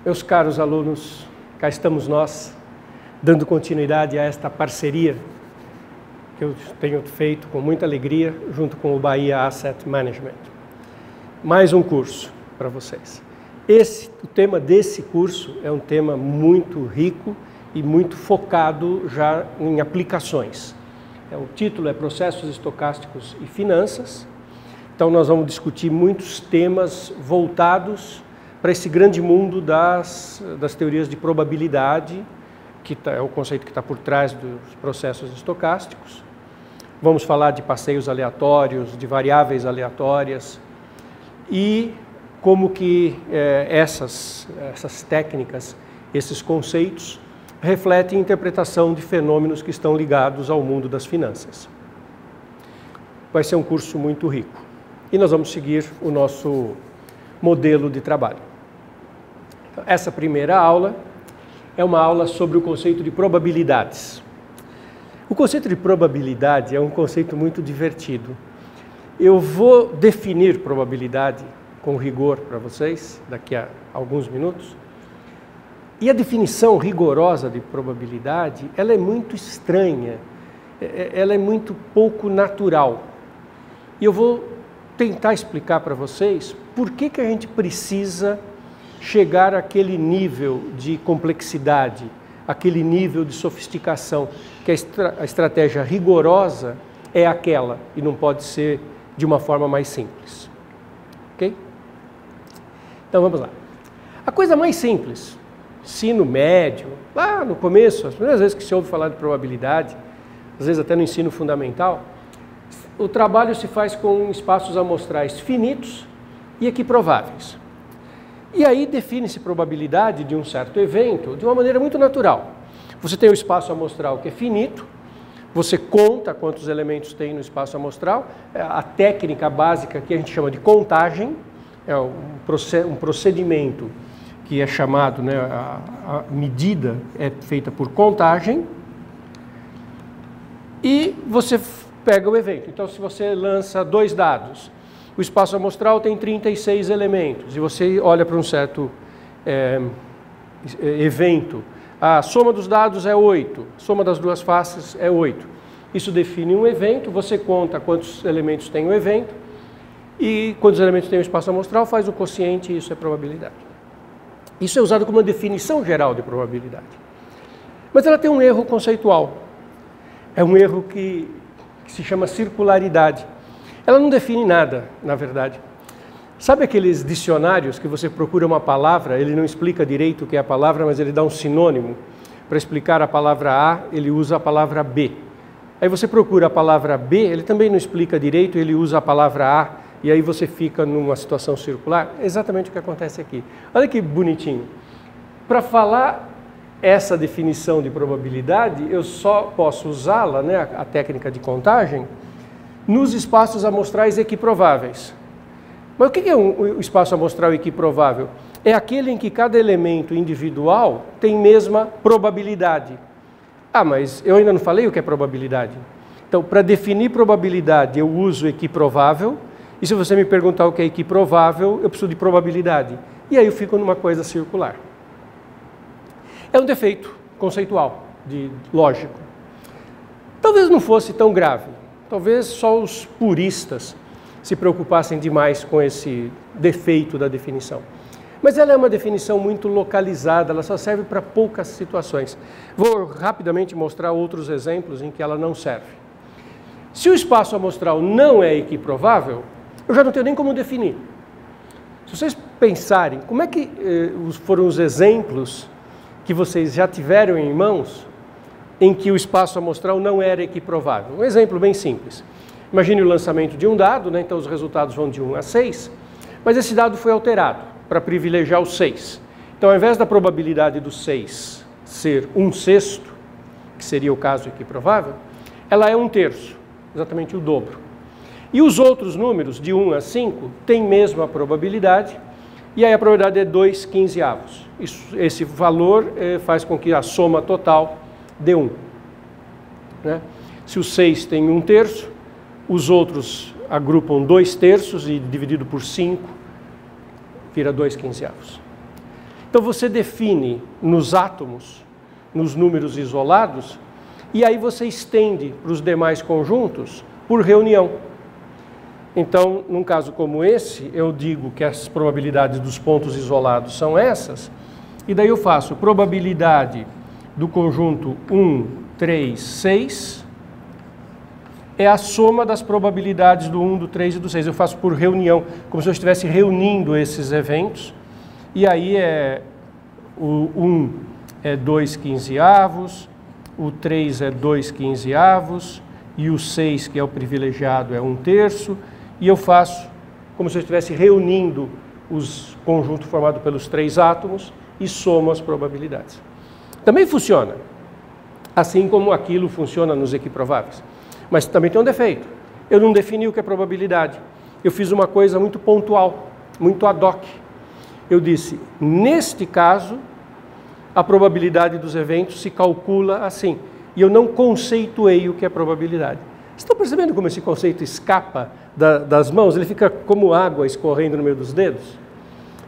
Meus caros alunos, cá estamos nós, dando continuidade a esta parceria que eu tenho feito com muita alegria, junto com o Bahia Asset Management. Mais um curso para vocês. O tema desse curso é um tema muito rico e muito focado já em aplicações. O título é Processos Estocásticos e Finanças. Então nós vamos discutir muitos temas voltados para esse grande mundo das teorias de probabilidade, que é o conceito que está por trás dos processos estocásticos. Vamos falar de passeios aleatórios, de variáveis aleatórias e como que essas técnicas, esses conceitos, refletem a interpretação de fenômenos que estão ligados ao mundo das finanças. Vai ser um curso muito rico e nós vamos seguir o nosso modelo de trabalho. Essa primeira aula é uma aula sobre o conceito de probabilidades. O conceito de probabilidade é um conceito muito divertido. Eu vou definir probabilidade com rigor para vocês daqui a alguns minutos. E a definição rigorosa de probabilidade, ela é muito estranha, ela é muito pouco natural. E eu vou tentar explicar para vocês por que a gente precisa chegar àquele nível de complexidade, aquele nível de sofisticação, que a estratégia rigorosa é aquela e não pode ser de uma forma mais simples. Ok? Então vamos lá. A coisa mais simples, ensino médio, lá no começo, as primeiras vezes que se ouve falar de probabilidade, às vezes até no ensino fundamental, o trabalho se faz com espaços amostrais finitos e equiprováveis. E aí define-se probabilidade de um certo evento de uma maneira muito natural. Você tem o espaço amostral que é finito, você conta quantos elementos tem no espaço amostral, a técnica básica que a gente chama de contagem, é um procedimento que é chamado, né, a medida é feita por contagem, e você pega o evento. Então, se você lança 2 dados, o espaço amostral tem 36 elementos, e você olha para um certo evento, a soma dos dados é 8, a soma das duas faces é 8. Isso define um evento, você conta quantos elementos tem o evento, e quantos elementos tem o espaço amostral, faz o quociente, e isso é probabilidade. Isso é usado como uma definição geral de probabilidade. Mas ela tem um erro conceitual. É um erro que se chama circularidade. Ela não define nada, na verdade. Sabe aqueles dicionários que você procura uma palavra, ele não explica direito o que é a palavra, mas ele dá um sinônimo? Para explicar a palavra A, ele usa a palavra B. Aí você procura a palavra B, ele também não explica direito, ele usa a palavra A, e aí você fica numa situação circular. É exatamente o que acontece aqui. Olha que bonitinho. Para falar essa definição de probabilidade, eu só posso usá-la, né, a técnica de contagem, nos espaços amostrais equiprováveis. Mas o que é um espaço amostral equiprovável? É aquele em que cada elemento individual tem mesma probabilidade. Ah, mas eu ainda não falei o que é probabilidade. Então, para definir probabilidade, eu uso equiprovável, e se você me perguntar o que é equiprovável, eu preciso de probabilidade. E aí eu fico numa coisa circular. É um defeito conceitual, lógico. Talvez não fosse tão grave. Talvez só os puristas se preocupassem demais com esse defeito da definição. Mas ela é uma definição muito localizada, ela só serve para poucas situações. Vou rapidamente mostrar outros exemplos em que ela não serve. Se o espaço amostral não é equiprovável, eu já não tenho nem como definir. Se vocês pensarem, como é que foram os exemplos que vocês já tiveram em mãos em que o espaço amostral não era equiprovável? Um exemplo bem simples. Imagine o lançamento de um dado, né? Então os resultados vão de 1 a 6, mas esse dado foi alterado para privilegiar o 6. Então, ao invés da probabilidade do 6 ser 1/6, que seria o caso equiprovável, ela é 1/3, exatamente o dobro. E os outros números, de 1 a 5, têm mesmo a probabilidade, e aí a probabilidade é 2/15. Esse valor faz com que a soma total dê 1. Né? Se o 6 tem 1/3, os outros agrupam 2/3 e dividido por 5, vira 2/15. Então você define nos átomos, nos números isolados, e aí você estende para os demais conjuntos por reunião. Então, num caso como esse, eu digo que as probabilidades dos pontos isolados são essas, e daí eu faço probabilidade do conjunto 1, 3, 6, é a soma das probabilidades do 1, do 3 e do 6. Eu faço por reunião, como se eu estivesse reunindo esses eventos, e aí o 1 é 2 quinzeavos, o 3 é 2 quinzeavos, e o 6, que é o privilegiado, é 1/3, e eu faço como se eu estivesse reunindo os conjuntos formados pelos 3 átomos e somo as probabilidades. Também funciona, assim como aquilo funciona nos equiprováveis. Mas também tem um defeito. Eu não defini o que é probabilidade. Eu fiz uma coisa muito pontual, muito ad hoc. Eu disse, neste caso, a probabilidade dos eventos se calcula assim. E eu não conceituei o que é probabilidade. Estão percebendo como esse conceito escapa das mãos? Ele fica como água escorrendo no meio dos dedos.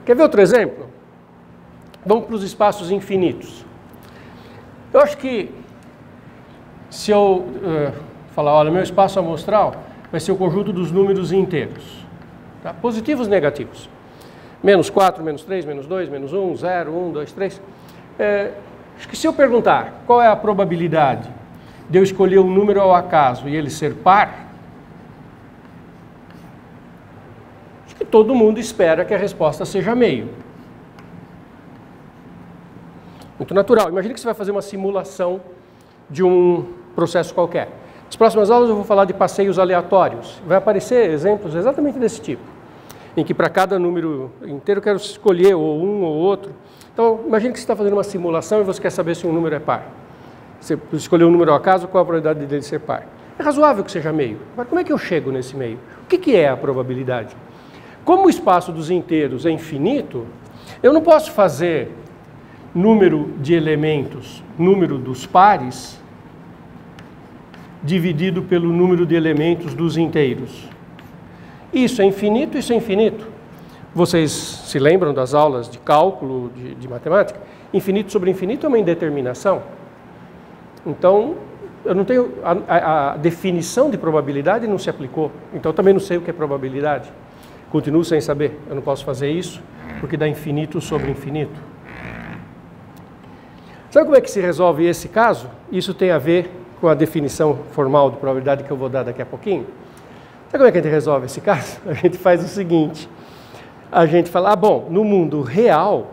Quer ver outro exemplo? Vamos para os espaços infinitos. Eu acho que se eu falar, olha, meu espaço amostral vai ser o conjunto dos números inteiros. Tá? Positivos e negativos. -4, -3, -2, -1, 0, 1, 2, 3. Acho que se eu perguntar qual é a probabilidade de eu escolher um número ao acaso e ele ser par, acho que todo mundo espera que a resposta seja meio. Muito natural. Imagina que você vai fazer uma simulação de um processo qualquer. Nas próximas aulas eu vou falar de passeios aleatórios. Vai aparecer exemplos exatamente desse tipo, em que para cada número inteiro eu quero escolher ou um ou outro. Então, imagine que você está fazendo uma simulação e você quer saber se um número é par. Você escolheu um número ao acaso, qual a probabilidade dele ser par? É razoável que seja meio. Mas como é que eu chego nesse meio? O que é a probabilidade? Como o espaço dos inteiros é infinito, eu não posso fazer número de elementos, número dos pares, dividido pelo número de elementos dos inteiros. Isso é infinito, isso é infinito. Vocês se lembram das aulas de cálculo, de matemática? Infinito sobre infinito é uma indeterminação. Então, eu não tenho a definição de probabilidade não se aplicou. Então, eu também não sei o que é probabilidade. Continuo sem saber. Eu não posso fazer isso porque dá infinito sobre infinito. Sabe como é que se resolve esse caso? Isso tem a ver com a definição formal de probabilidade que eu vou dar daqui a pouquinho. Sabe como é que a gente resolve esse caso? A gente faz o seguinte. A gente fala, bom, no mundo real,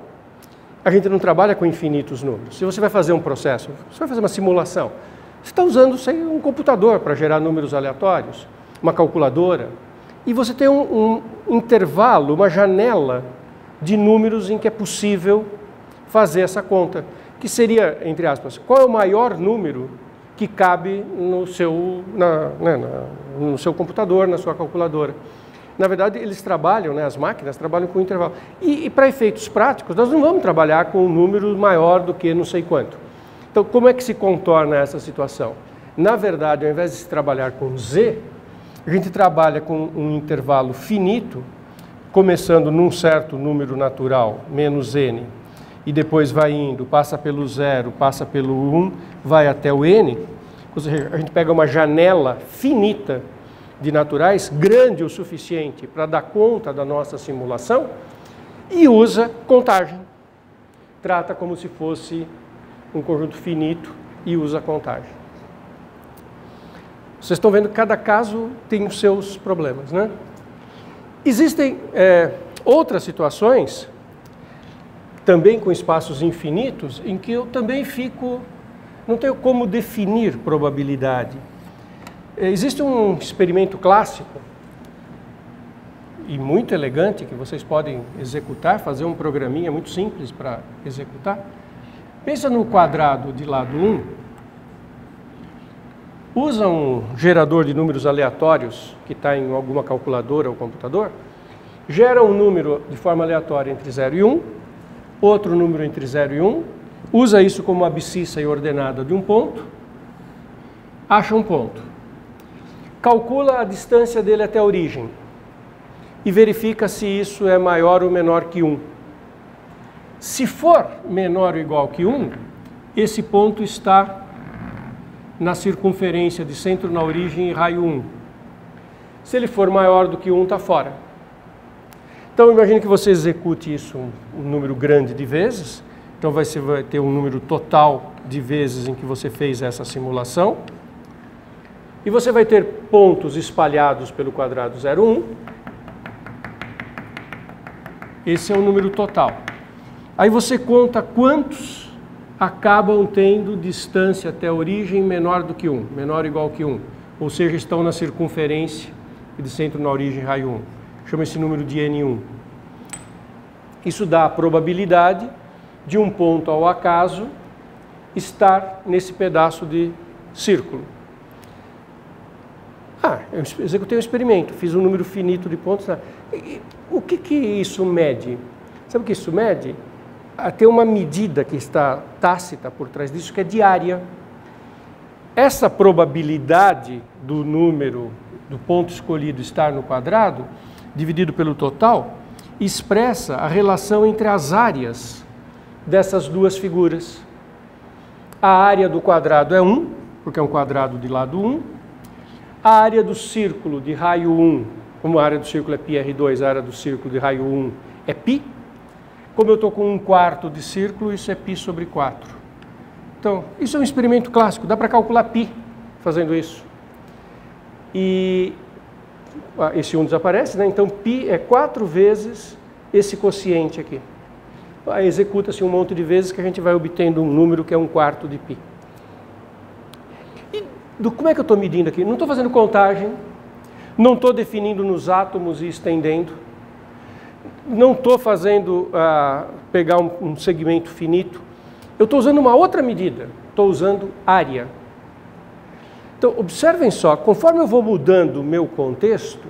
a gente não trabalha com infinitos números. Se você vai fazer um processo, você vai fazer uma simulação, você está usando um computador para gerar números aleatórios, uma calculadora, e você tem um intervalo, uma janela de números em que é possível fazer essa conta, que seria, entre aspas, qual é o maior número que cabe no seu computador, na sua calculadora. Na verdade, eles trabalham, as máquinas trabalham com intervalo. E para efeitos práticos, nós não vamos trabalhar com um número maior do que não sei quanto. Então, como é que se contorna essa situação? Na verdade, ao invés de se trabalhar com Z, a gente trabalha com um intervalo finito, começando num certo número natural, menos n, e depois vai indo, passa pelo 0, passa pelo 1, vai até o n. Ou seja, a gente pega uma janela finita de naturais, grande o suficiente para dar conta da nossa simulação, e usa contagem. Trata como se fosse um conjunto finito e usa contagem. Vocês estão vendo que cada caso tem os seus problemas, né? Existem outras situações, também com espaços infinitos, em que eu também não tenho como definir probabilidade. Existe um experimento clássico e muito elegante que vocês podem executar, fazer um programinha muito simples para executar. Pensa no quadrado de lado 1, usa um gerador de números aleatórios que está em alguma calculadora ou computador, gera um número de forma aleatória entre 0 e 1, outro número entre 0 e 1, usa isso como abscissa e ordenada de um ponto, acha um ponto. Calcula a distância dele até a origem e verifica se isso é maior ou menor que 1. Se for menor ou igual que 1, esse ponto está na circunferência de centro na origem e raio 1. Se ele for maior do que 1, está fora. Então, imagine que você execute isso um número grande de vezes. Então, você vai ter um número total de vezes em que você fez essa simulação. E você vai ter pontos espalhados pelo quadrado 0, 1. Esse é o número total. Aí você conta quantos acabam tendo distância até a origem menor do que 1, menor ou igual que 1. Ou seja, estão na circunferência de centro na origem raio 1. Chama esse número de N1. Isso dá a probabilidade de um ponto ao acaso estar nesse pedaço de círculo. Eu executei um experimento, fiz um número finito de pontos. O que isso mede? Sabe o que isso mede? Tem uma medida que está tácita por trás disso, que é diária. Essa probabilidade do número, do ponto escolhido estar no quadrado, dividido pelo total, expressa a relação entre as áreas dessas duas figuras. A área do quadrado é 1, porque é um quadrado de lado 1. A área do círculo de raio 1, como a área do círculo é πr2, a área do círculo de raio 1 é π. Como eu estou com 1/4 de círculo, isso é π sobre 4. Então, isso é um experimento clássico, dá para calcular π fazendo isso. E esse 1 desaparece, né? Então π é 4 vezes esse quociente aqui. Aí executa-se um monte de vezes que a gente vai obtendo um número que é 1/4 de π. E como é que eu estou medindo aqui? Não estou fazendo contagem, não estou definindo nos átomos e estendendo. Não estou fazendo pegar um segmento finito. Eu estou usando uma outra medida. Estou usando área. Então, observem só, conforme eu vou mudando o meu contexto,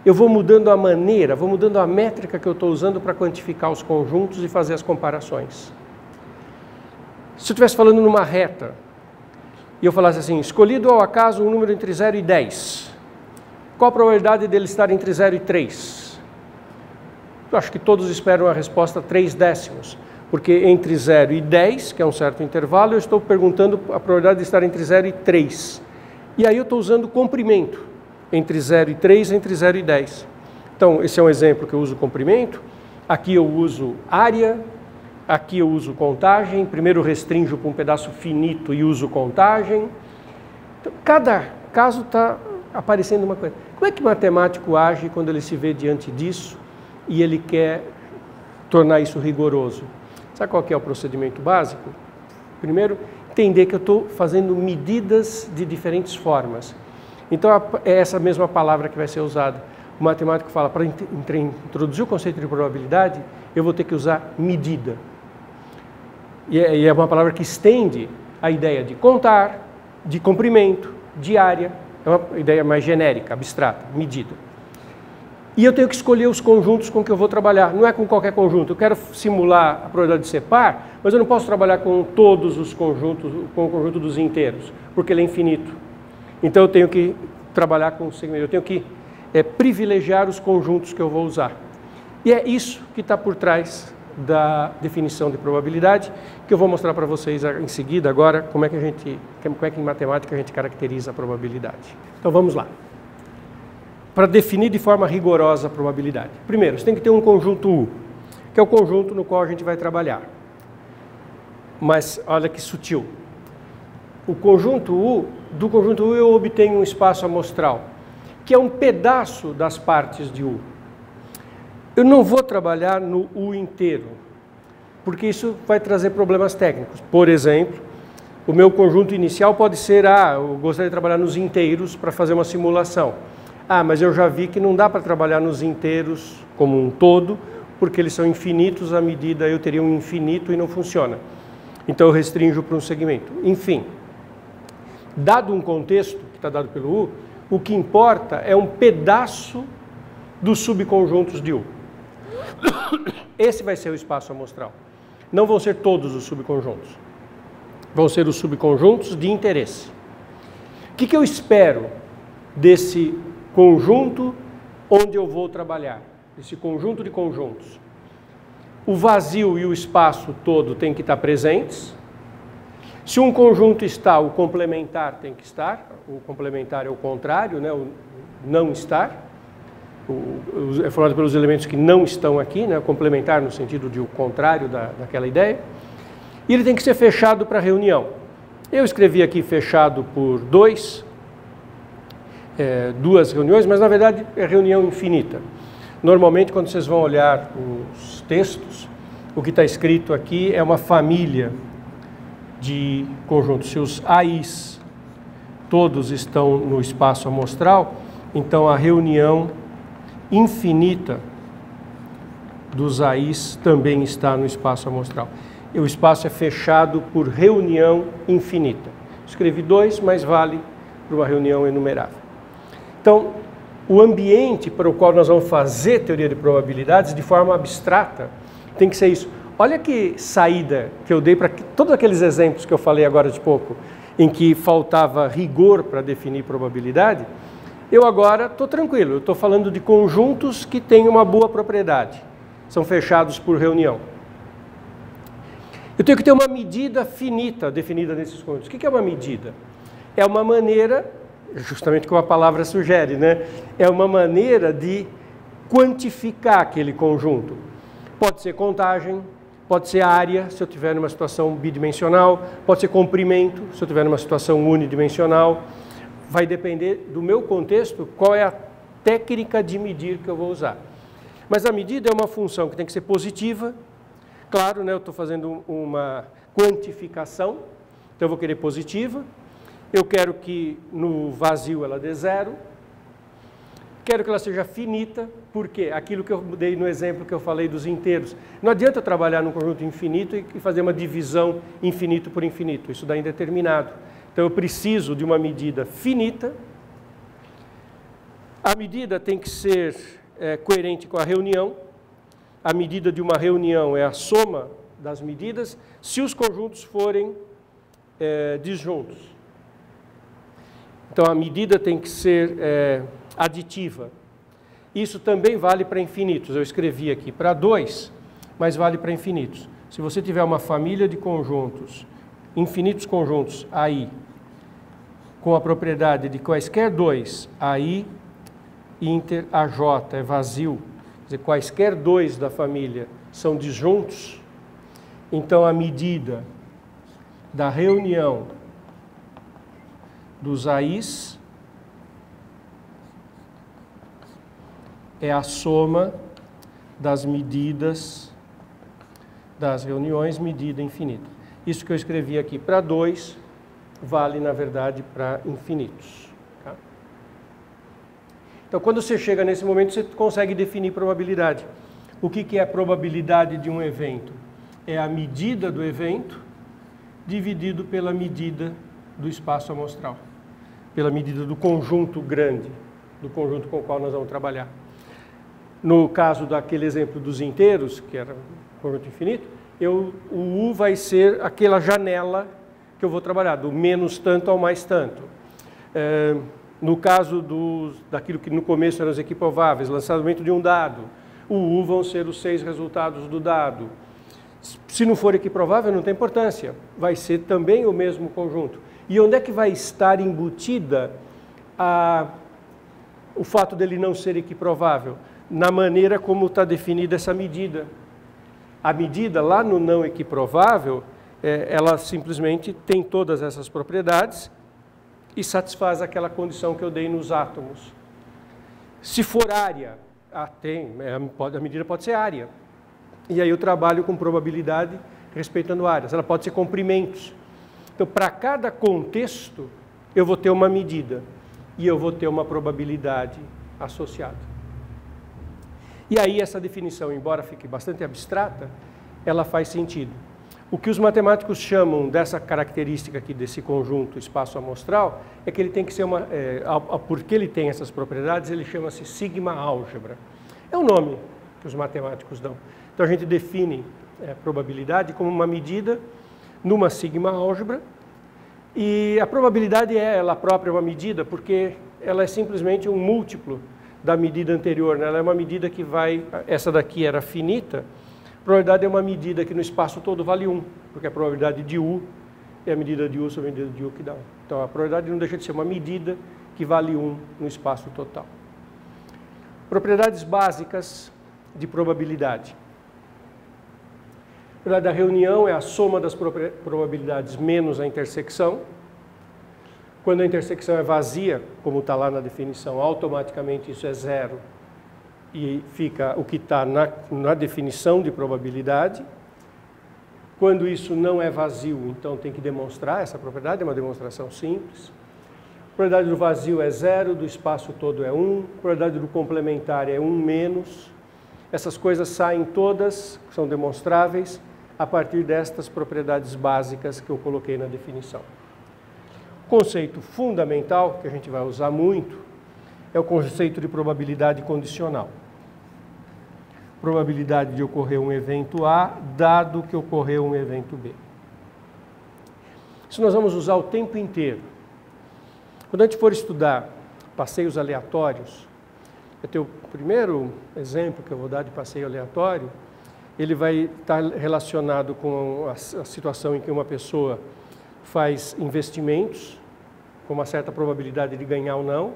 eu vou mudando a maneira, vou mudando a métrica que eu estou usando para quantificar os conjuntos e fazer as comparações. Se eu estivesse falando numa reta, e eu falasse assim, escolhido ao acaso um número entre 0 e 10, qual a probabilidade dele estar entre 0 e 3? Eu acho que todos esperam a resposta 3/10, porque entre 0 e 10, que é um certo intervalo, eu estou perguntando a probabilidade de estar entre 0 e 3. E aí eu estou usando comprimento, entre 0 e 3, entre 0 e 10. Então, esse é um exemplo que eu uso comprimento. Aqui eu uso área, aqui eu uso contagem. Primeiro restringo para um pedaço finito e uso contagem. Então, cada caso está aparecendo uma coisa. Como é que o matemático age quando ele se vê diante disso e ele quer tornar isso rigoroso? Sabe qual que é o procedimento básico? Primeiro, entender que eu estou fazendo medidas de diferentes formas. Então, é essa mesma palavra que vai ser usada. O matemático fala, para introduzir o conceito de probabilidade, eu vou ter que usar medida. E é uma palavra que estende a ideia de contar, de comprimento, de área. É uma ideia mais genérica, abstrata, medida. E eu tenho que escolher os conjuntos com que eu vou trabalhar. Não é com qualquer conjunto. Eu quero simular a probabilidade de ser par, mas eu não posso trabalhar com todos os conjuntos, com o conjunto dos inteiros, porque ele é infinito. Então eu tenho que trabalhar com segmento. Eu tenho que privilegiar os conjuntos que eu vou usar. E é isso que está por trás da definição de probabilidade, que eu vou mostrar para vocês em seguida agora, como é que em matemática a gente caracteriza a probabilidade. Então vamos lá. Para definir de forma rigorosa a probabilidade. Primeiro, você tem que ter um conjunto U, que é o conjunto no qual a gente vai trabalhar. Mas olha que sutil. O conjunto U, do conjunto U eu obtenho um espaço amostral, que é um pedaço das partes de U. Eu não vou trabalhar no U inteiro, porque isso vai trazer problemas técnicos. Por exemplo, o meu conjunto inicial pode ser, eu gostaria de trabalhar nos inteiros para fazer uma simulação. Mas eu já vi que não dá para trabalhar nos inteiros como um todo, porque eles são infinitos à medida, eu teria um infinito e não funciona. Então eu restringo para um segmento. Enfim, dado um contexto, que está dado pelo U, o que importa é um pedaço dos subconjuntos de U. Esse vai ser o espaço amostral. Não vão ser todos os subconjuntos. Vão ser os subconjuntos de interesse. O que eu espero desse conjunto onde eu vou trabalhar? Esse conjunto de conjuntos. o vazio e o espaço todo têm que estar presentes. Se um conjunto está, o complementar tem que estar. O complementar é o contrário, né? O não estar. É formado pelos elementos que não estão aqui, né? O complementar no sentido de o contrário daquela ideia. E ele tem que ser fechado para reunião. Eu escrevi aqui fechado por duas reuniões, mas na verdade é reunião infinita. Normalmente, quando vocês vão olhar os textos, o que está escrito aqui é uma família de conjuntos. Se os AIs todos estão no espaço amostral, então a reunião infinita dos AIs também está no espaço amostral. E o espaço é fechado por reunião infinita. Escrevi 2, mas vale para uma reunião enumerável. Então, o ambiente para o qual nós vamos fazer teoria de probabilidades de forma abstrata tem que ser isso. Olha que saída que eu dei para todos aqueles exemplos que eu falei agora de pouco, em que faltava rigor para definir probabilidade. Eu agora estou tranquilo, eu estou falando de conjuntos que têm uma boa propriedade, são fechados por reunião. Eu tenho que ter uma medida finita definida nesses conjuntos. O que é uma medida? É uma maneira, justamente como a palavra sugere, né? É uma maneira de quantificar aquele conjunto. Pode ser contagem, pode ser área, se eu estiver numa situação bidimensional, pode ser comprimento, se eu estiver numa situação unidimensional. Vai depender do meu contexto, qual é a técnica de medir que eu vou usar. Mas a medida é uma função que tem que ser positiva. Claro, né, eu estou fazendo uma quantificação, então eu vou querer positiva. Eu quero que no vazio ela dê 0. Quero que ela seja finita, porque aquilo que eu dei no exemplo que eu falei dos inteiros. Não adianta eu trabalhar num conjunto infinito e fazer uma divisão infinito por infinito, isso dá indeterminado. Então eu preciso de uma medida finita. A medida tem que ser coerente com a reunião. A medida de uma reunião é a soma das medidas, se os conjuntos forem disjuntos. Então a medida tem que ser aditiva. Isso também vale para infinitos. Eu escrevi aqui para 2, mas vale para infinitos. Se você tiver uma família de conjuntos, infinitos conjuntos AI, com a propriedade de quaisquer 2, AI, inter, AJ é vazio, quer dizer, quaisquer 2 da família são disjuntos, então a medida da reunião dos AIs é a soma das medidas das reuniões, medida infinita. Isso que eu escrevi aqui para 2 vale, na verdade, para infinitos. Tá? Então, quando você chega nesse momento, você consegue definir probabilidade. O que é a probabilidade de um evento? É a medida do evento dividido pela medida do espaço amostral, pela medida do conjunto grande, do conjunto com o qual nós vamos trabalhar. No caso daquele exemplo dos inteiros, que era um conjunto infinito, o U vai ser aquela janela que eu vou trabalhar, do menos tanto ao mais tanto. No caso daquilo que no começo eram os equiprováveis, lançamento de um dado, o U vão ser os 6 resultados do dado. Se não for equiprovável, não tem importância, vai ser também o mesmo conjunto. E onde é que vai estar embutida o fato dele não ser equiprovável? Na maneira como está definida essa medida. A medida lá no não equiprovável, ela simplesmente tem todas essas propriedades e satisfaz aquela condição que eu dei nos átomos. Se for área, a medida pode ser área. E aí eu trabalho com probabilidade respeitando áreas. Ela pode ser comprimentos. Então, para cada contexto, eu vou ter uma medida e eu vou ter uma probabilidade associada. E aí essa definição, embora fique bastante abstrata, ela faz sentido. O que os matemáticos chamam dessa característica aqui, desse conjunto espaço amostral, é que ele tem que ser porque ele tem essas propriedades, ele chama-se sigma álgebra. É o nome que os matemáticos dão. Então a gente define probabilidade como uma medida numa sigma álgebra, e a probabilidade é ela própria uma medida, porque ela é simplesmente um múltiplo da medida anterior, né? Ela é uma medida que vai, essa daqui era finita, probabilidade é uma medida que no espaço todo vale 1, porque a probabilidade de U é a medida de U sobre a medida de U que dá 1. Então a probabilidade não deixa de ser uma medida que vale 1 no espaço total. Propriedades básicas de probabilidade. A probabilidade da reunião é a soma das probabilidades menos a intersecção. Quando a intersecção é vazia, como está lá na definição, automaticamente isso é zero e fica o que está na definição de probabilidade. Quando isso não é vazio, então tem que demonstrar essa propriedade, é uma demonstração simples. A probabilidade do vazio é zero, do espaço todo é 1, a probabilidade do complementar é 1 menos. Essas coisas saem todas, são demonstráveis, a partir destas propriedades básicas que eu coloquei na definição. O conceito fundamental, que a gente vai usar muito, é o conceito de probabilidade condicional. Probabilidade de ocorrer um evento A, dado que ocorreu um evento B. Isso nós vamos usar o tempo inteiro. Quando a gente for estudar passeios aleatórios, o primeiro exemplo que eu vou dar de passeio aleatório, ele vai estar relacionado com a situação em que uma pessoa faz investimentos, com uma certa probabilidade de ganhar ou não,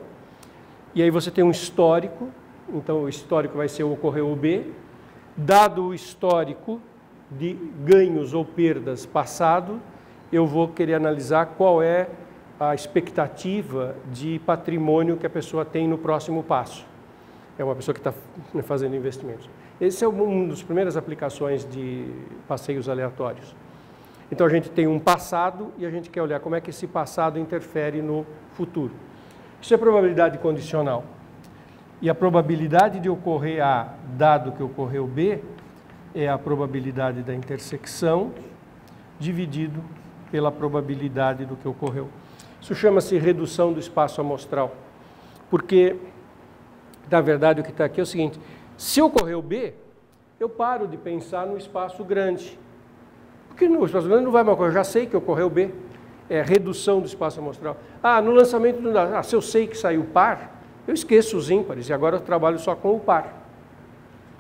e aí você tem um histórico, então o histórico vai ser o ocorreu B, dado o histórico de ganhos ou perdas passado, eu vou querer analisar qual é a expectativa de patrimônio que a pessoa tem no próximo passo. É uma pessoa que está fazendo investimentos. Esse é uma das primeiras aplicações de passeios aleatórios. Então a gente tem um passado e a gente quer olhar como é que esse passado interfere no futuro. Isso é probabilidade condicional. E a probabilidade de ocorrer A, dado que ocorreu B, é a probabilidade da intersecção dividido pela probabilidade do que ocorreu. Isso chama-se redução do espaço amostral. Porque, na verdade, o que está aqui é o seguinte: se ocorreu B, eu paro de pensar no espaço grande. Porque no espaço grande não vai mais ocorrer, eu já sei que ocorreu B. É redução do espaço amostral. Ah, no lançamento não dá. Ah, se eu sei que saiu par, eu esqueço os ímpares e agora eu trabalho só com o par.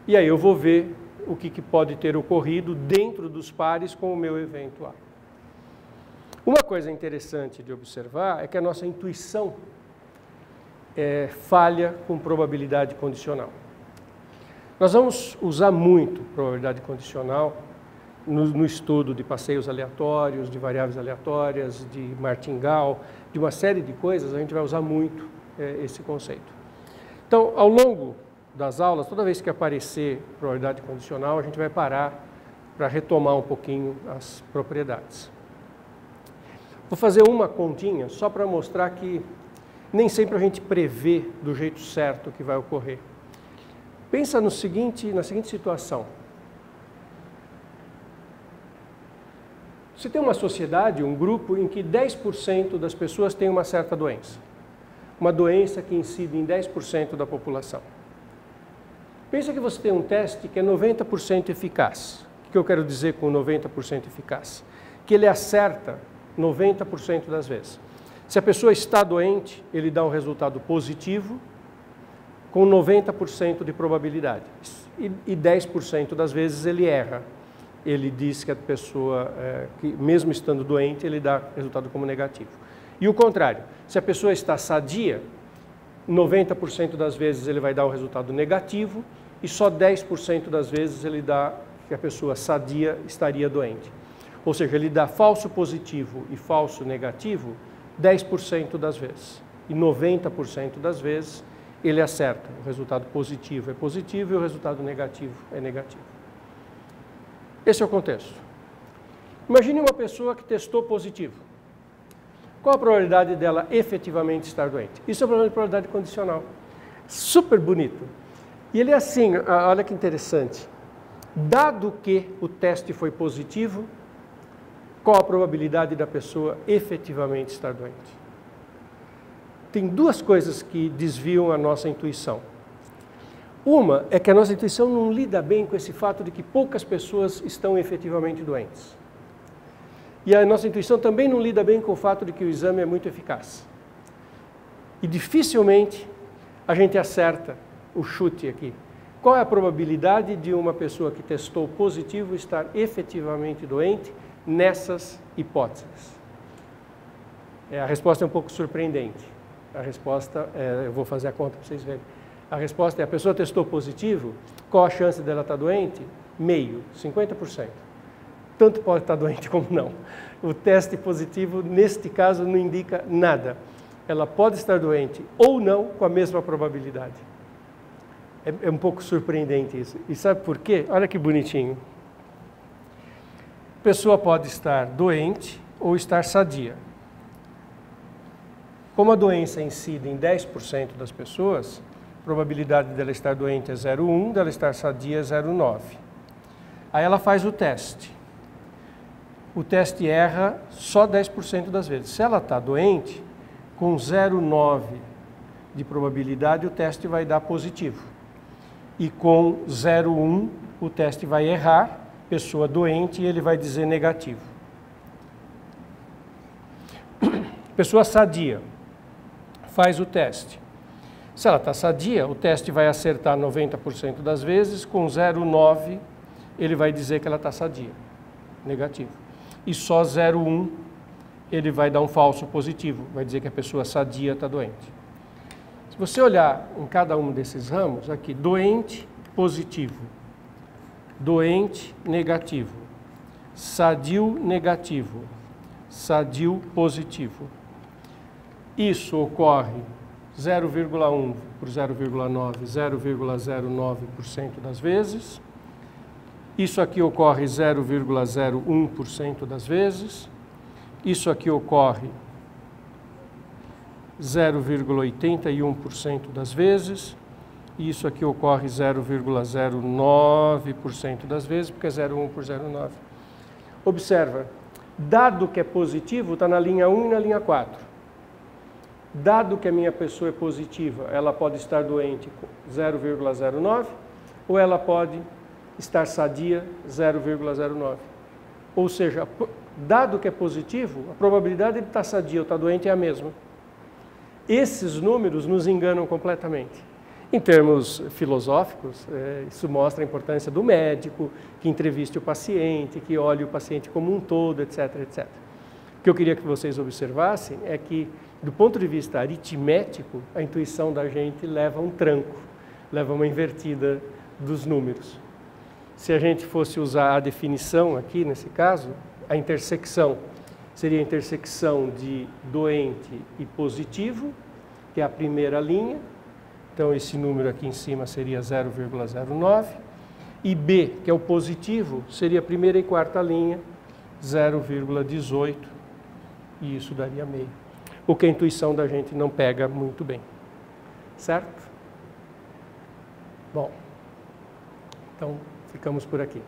E aí eu vou ver o que pode ter ocorrido dentro dos pares com o meu evento A. Uma coisa interessante de observar é que a nossa intuição falha com probabilidade condicional. Nós vamos usar muito probabilidade condicional no estudo de passeios aleatórios, de variáveis aleatórias, de martingale, de uma série de coisas, a gente vai usar muito esse conceito. Então, ao longo das aulas, toda vez que aparecer probabilidade condicional, a gente vai parar para retomar um pouquinho as propriedades. Vou fazer uma continha só para mostrar que nem sempre a gente prevê do jeito certo o que vai ocorrer. Pensa na seguinte situação. Você tem uma sociedade, um grupo, em que 10% das pessoas têm uma certa doença. Uma doença que incide em 10% da população. Pensa que você tem um teste que é 90% eficaz. O que eu quero dizer com 90% eficaz? Que ele acerta 90% das vezes. Se a pessoa está doente, ele dá um resultado positivo com 90% de probabilidade. E 10% das vezes ele erra. Ele diz que a pessoa, que mesmo estando doente, ele dá resultado como negativo. E o contrário, se a pessoa está sadia, 90% das vezes ele vai dar um resultado negativo e só 10% das vezes ele dá que a pessoa sadia estaria doente. Ou seja, ele dá falso positivo e falso negativo 10% das vezes. E 90% das vezes ele acerta. O resultado positivo é positivo e o resultado negativo é negativo. Esse é o contexto. Imagine uma pessoa que testou positivo. Qual a probabilidade dela efetivamente estar doente? Isso é uma probabilidade condicional. Super bonito. E ele é assim, olha que interessante. Dado que o teste foi positivo, qual a probabilidade da pessoa efetivamente estar doente? Tem duas coisas que desviam a nossa intuição. Uma é que a nossa intuição não lida bem com esse fato de que poucas pessoas estão efetivamente doentes. E a nossa intuição também não lida bem com o fato de que o exame é muito eficaz. E dificilmente a gente acerta o chute aqui. Qual é a probabilidade de uma pessoa que testou positivo estar efetivamente doente nessas hipóteses? A resposta é um pouco surpreendente. A resposta, eu vou fazer a conta para vocês verem. A resposta é: a pessoa testou positivo, qual a chance dela estar doente? Meio, 50%. Tanto pode estar doente como não. O teste positivo, neste caso, não indica nada. Ela pode estar doente ou não com a mesma probabilidade. É um pouco surpreendente isso. E sabe por quê? Olha que bonitinho. A pessoa pode estar doente ou estar sadia. Como a doença incide em 10% das pessoas, a probabilidade dela estar doente é 0,1, dela estar sadia é 0,9. Aí ela faz o teste. O teste erra só 10% das vezes. Se ela está doente, com 0,9 de probabilidade, o teste vai dar positivo. E com 0,1 o teste vai errar, pessoa doente, e ele vai dizer negativo. Pessoa sadia, faz o teste. Se ela está sadia, o teste vai acertar 90% das vezes, com 0,9 ele vai dizer que ela está sadia, negativo. E só 0,1 ele vai dar um falso positivo, vai dizer que a pessoa sadia está doente. Se você olhar em cada um desses ramos, aqui, doente, positivo, doente, negativo, sadio, negativo, sadio, positivo. Isso ocorre 0,1 por 0,9, 0,09% das vezes. Isso aqui ocorre 0,01% das vezes. Isso aqui ocorre 0,81% das vezes, e isso aqui ocorre 0,09% das vezes, porque é 0,1 por 0,9. Observa, dado que é positivo, está na linha 1 e na linha 4. Dado que a minha pessoa é positiva, ela pode estar doente com 0,09, ou ela pode estar sadia 0,09. Ou seja, dado que é positivo, a probabilidade de estar sadia ou estar doente é a mesma. Esses números nos enganam completamente. Em termos filosóficos, isso mostra a importância do médico, que entreviste o paciente, que olhe o paciente como um todo, etc, etc. O que eu queria que vocês observassem é que, do ponto de vista aritmético, a intuição da gente leva um tranco, leva uma invertida dos números. Se a gente fosse usar a definição aqui, nesse caso, a intersecção seria a intersecção de doente e positivo, que é a primeira linha. Então, esse número aqui em cima seria 0,09. E B, que é o positivo, seria a primeira e quarta linha, 0,18. E isso daria meio. O que a intuição da gente não pega muito bem. Certo? Bom, então ficamos por aqui.